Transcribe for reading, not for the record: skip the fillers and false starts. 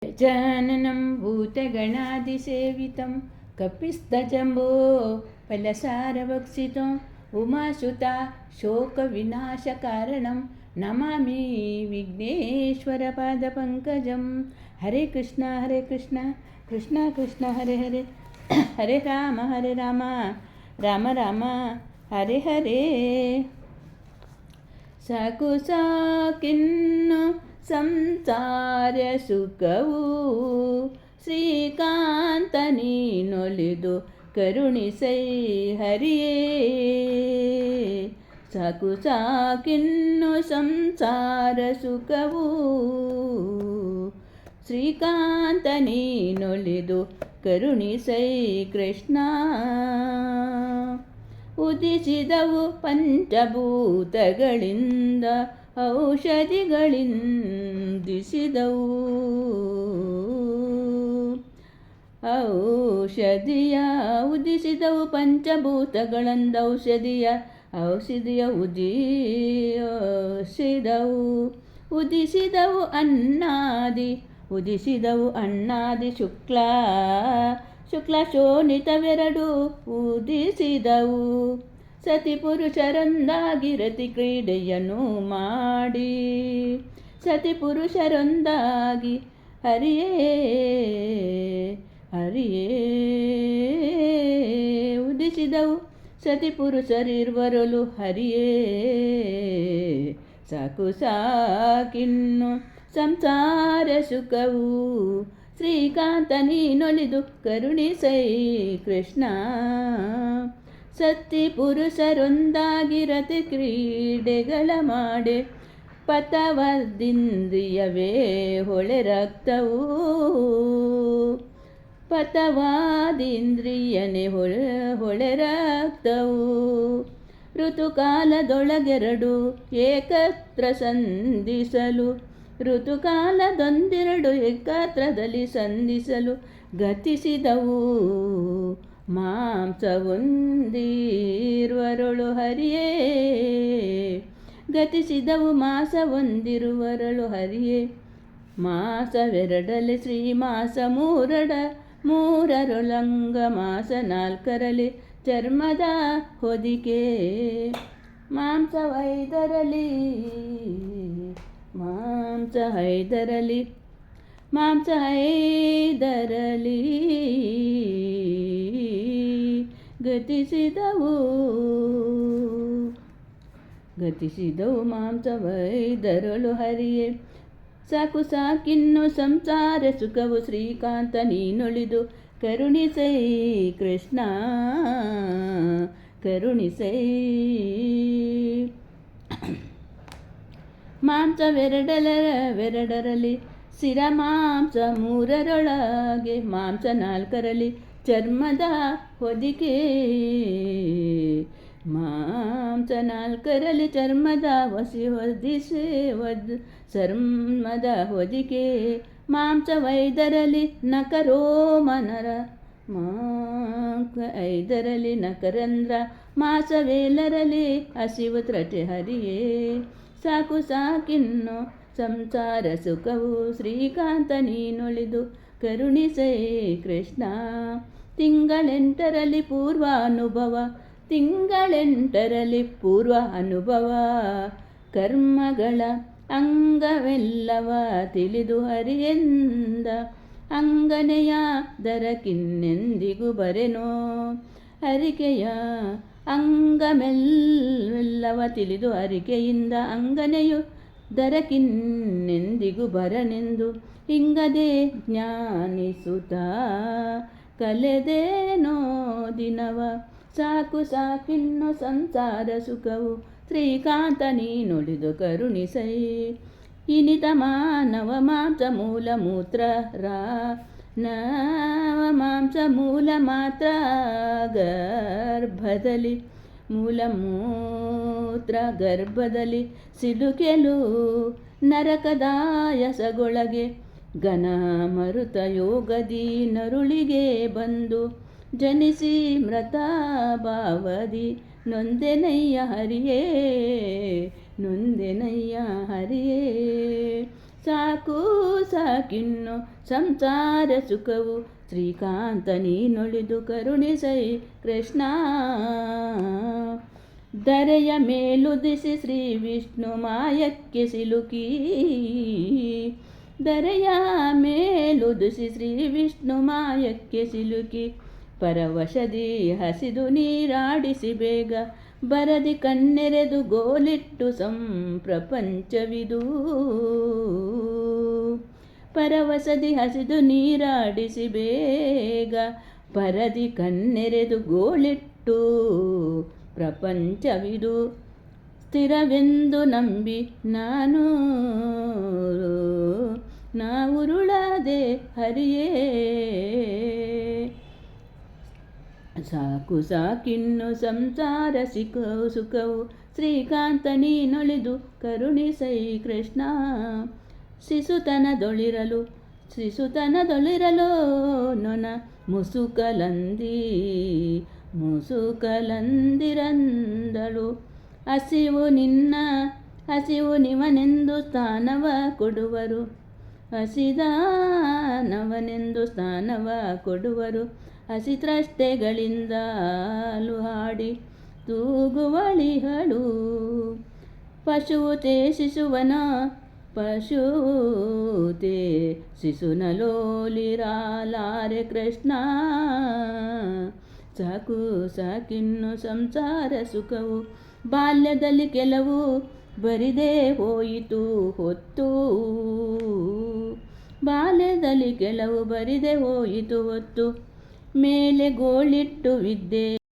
गजाननं भूतगणादिसेवितं कपिस्तजम्बो फलसारभक्षितम् उमासुता शोकविनाशकारणं नमामि विघ्नेश्वरपादपङ्कजं। हरे कृष्ण कृष्ण कृष्ण हरे हरे, हरे राम राम राम हरे हरे। ಸಾಕು ಸಾಕಿನ್ನು ಸಂಸಾರ ಸುಖವು ಶ್ರೀಕಾಂತ ನೀನೊಲಿದು ಕರುಣಿಸೈ ಹರಿಯೇ. ಸಾಕು ಸಾಕಿನ್ನು ಸಂಸಾರ ಸುಖವು ಶ್ರೀಕಾಂತ ನೀನೊಲಿದು ಕರುಣಿಸೈ ಕೃಷ್ಣ. ಉದಿಸಿದವು ಪಂಚಭೂತಗಳಿಂದ ಔಷಧಿಗಳಿಂದಿಸಿದವು. ಉದಿಸಿದವು ಪಂಚಭೂತಗಳಿಂದ ಔಷಧಿಯ ಉದಿಸಿದವು ಅಣ್ಣಾದಿ ಶುಕ್ಲ ಶೋಣಿತವೆರಡು ಉದಿಸಿದವು. ಸತಿ ಪುರುಷರೊಂದಾಗಿ ರತಿ ಕ್ರೀಡೆಯನ್ನು ಮಾಡಿ ಸತಿ ಪುರುಷರೊಂದಾಗಿ ಹರಿಯೇ ಉದಿಸಿದವು. ಸತಿ ಪುರುಷರಿರುವರಲು ಹರಿಯೇ. ಸಾಕು ಸಾಕಿನ್ನು ಸಂಸಾರ ಸುಖವು ಶ್ರೀಕಾಂತ ನೀನೊಲಿದು ಕರುಣಿಸೈ ಕೃಷ್ಣ. ಸತಿ ಪುರುಷರೊಂದಾಗಿ ರತಿ ಕ್ರೀಡೆಗಳ ಮಾಡೆ ಪತವಾದಿಂದ್ರಿಯವೇ ಹೊಳೆ ರಕ್ತವು. ಪತವಾದಿಂದ್ರಿಯನೇ ಹೊಳೆ ರಕ್ತವು. ಋತುಕಾಲದೊಳಗೆರಡು ಏಕತ್ರ ಸಂಧಿಸಲು ಋತುಕಾಲದೊಂದೆರಡು ಏಕಾತ್ರದಲ್ಲಿ ಸಂಧಿಸಲು ಗತಿಸಿದವು. ಮಾಂಸವೊಂದಿರುವರಳು ಹರಿಯೇ. ಗತಿಸಿದವು ಮಾಸವೊಂದಿರುವರಳು ಹರಿಯೇ. ಮಾಸವೆರಡಲಿ ಶ್ರೀಮಾಸ ಮೂರರೊಳಂಗ ಮಾಸ ನಾಲ್ಕರಲ್ಲಿ ಚರ್ಮದ ಹೊದಿಕೆ. ಮಾಂಸ ಐದರಲಿ ಗತಿಸಿದವು ಮಾಂಸವೈದರಳು ಹರಿಯೇ. ಸಾಕು ಸಾಕಿನ್ನು ಸಂಸಾರ ಸುಖವು ಶ್ರೀಕಾಂತ ನೀನೊಲಿದು ಕರುಣಿಸೈ ಕೃಷ್ಣ ಕರುಣಿಸೈ. ಮಾಂಸವೆರಡರಲ್ಲಿ ಶಿರ ಮಾಂಸ ಮೂರರೊಳಗೆ ಮಾಂಸ ನಾಲ್ಕರಲ್ಲಿ ಚರ್ಮದ ಹೊದಿಕೆ. ಮಾಂಸ ನಾಲ್ಕರಲ್ಲಿ ಚರ್ಮದ ಚರ್ಮದ ಹೊದಿಕೆ. ಮಾಂಸವೈದರಲ್ಲಿ ನಕರೋಮನರ ಐದರಲ್ಲಿ ನಕರಂದ್ರ. ಮಾಸವೇಲರಲ್ಲಿ ಹಸಿವು ತ್ರಟೆ ಹರಿಯೇ. ಸಾಕು ಸಾಕಿನ್ನು ಸಂಸಾರ ಸುಖವು ಶ್ರೀಕಾಂತ ನೀನೊಲಿದು ಕರುಣಿಸೈ ಕೃಷ್ಣ. ತಿಂಗಳೆಂಟರಲ್ಲಿ ಪೂರ್ವ ಅನುಭವ ಕರ್ಮಗಳ ಅಂಗವೆಲ್ಲವ ತಿಳಿದು ಹರಿಯೆಂದ ಅಂಗನೆಯ ದರಕಿನ್ನೆಂದಿಗೂ ಬರೆನೋ. ಹರಿಕೆಯ ಅಂಗಮೆಲ್ಲವ ತಿಳಿದು ಹರಿಕೆಯಿಂದ ಅಂಗನೆಯು ದರಕಿನ್ನೆಂದಿಗೂ ಬರನೆಂದು ಹಿಂಗದೆ ಜ್ಞಾನಿಸುತ್ತ ಕಲೆದೇನೋ ದಿನವ. ಸಾಕು ಸಾಕಿನ್ನು ಸಂಸಾರ ಸುಖವು ಶ್ರೀಕಾಂತ ನೀನೊಲಿದು ಕರುಣಿಸೈ. ಇನಿತ ಮಾನವ ಮಾಂಸ ಮೂಲ ಮಾತ್ರ ಗರ್ಭದಲ್ಲಿ ಸಿಲುಕೆಲು ನರಕದಾಯಸಗೊಳಗೆ ಘನ ಮರುತ ಯೋಗದಿ ನರುಳಿಗೆ ಬಂದು ಜನಿಸಿ ಮೃತ ಭಾವದಿ ನೊಂದೆನಯ್ಯ ಹರಿಯೇ. ಸಾಕು ಸಾಕಿನ್ನು ಸಂಸಾರ ಸುಖವು ಶ್ರೀಕಾಂತ ನೀನೊಳಿದು ಕರುಣಿಸೈ ಕೃಷ್ಣ. ಧರೆಯ ಮೇಲುದಿಸಿ ಶ್ರೀ ವಿಷ್ಣು ಮಾಯಕ್ಕೆ ಸಿಲುಕಿ, ಧರೆಯ ಮೇಲುದಿಸಿ ಶ್ರೀ ವಿಷ್ಣು ಮಾಯಕ್ಕೆ ಸಿಲುಕಿ, ಪರವಶದಿ ಹಸಿದು ನೀರಾಡಿಸಿ ಬೇಗ ಬರದಿ ಕಣ್ಣೆರೆದು ಗೋಲಿಟ್ಟು ಸಂಪ್ರಪಂಚವಿದು. ಪರವಸದಿ ಹಸಿದು ನೀರಾಡಿಸಿ ಬೇಗ ಪರದಿ ಕಣ್ಣೆರೆದು ಗೋಲಿಟ್ಟು ಪ್ರಪಂಚವಿದು. ಸ್ಥಿರವೆಂದು ನಂಬಿ ನಾ ಉರುಳಾದೆ ಹರಿಯೇ. ಸಾಕು ಸಾಕಿನ್ನು ಸಂಸಾರ ಸುಖವು ಶ್ರೀಕಾಂತ ನೀನೊಳಿದು ಕರುಣಿಸೈ ಕೃಷ್ಣ. ಶಿಶುತನದೊಳಿರಲು ನೊನ ಮುಸುಕಲಂದಿರಂದಳು. ಹಸಿವು ನಿವನೆಂದು ಸ್ಥಾನವ ಕೊಡುವರು, ಹಸಿದಾನವನೆಂದು ಸ್ಥಾನವ ಕೊಡುವರು. ಹಸಿತ್ರಷ್ಟೆಗಳಿಂದಲು ಹಾಡಿ ತೂಗುವಳಿಹಳು. ಪಶುತೆ ಶಿಶುನಲೋಲಿರಾಲಾರೆ ಕೃಷ್ಣ. ಸಾಕು ಸಾಕಿನ್ನು ಸಂಸಾರ ಸುಖವು ಬಾಲ್ಯದಲ್ಲಿ ಕೆಲವು ಬರಿದೇ ಹೋಯಿತು ಹೊತ್ತು. ಬಾಲ್ಯದಲ್ಲಿ ಕೆಲವು ಬರಿದೇ ಹೋಯಿತು ಹೊತ್ತು. ಮೇಲೆ ಗೋಳಿಟ್ಟು ವಿದ್ಯೆ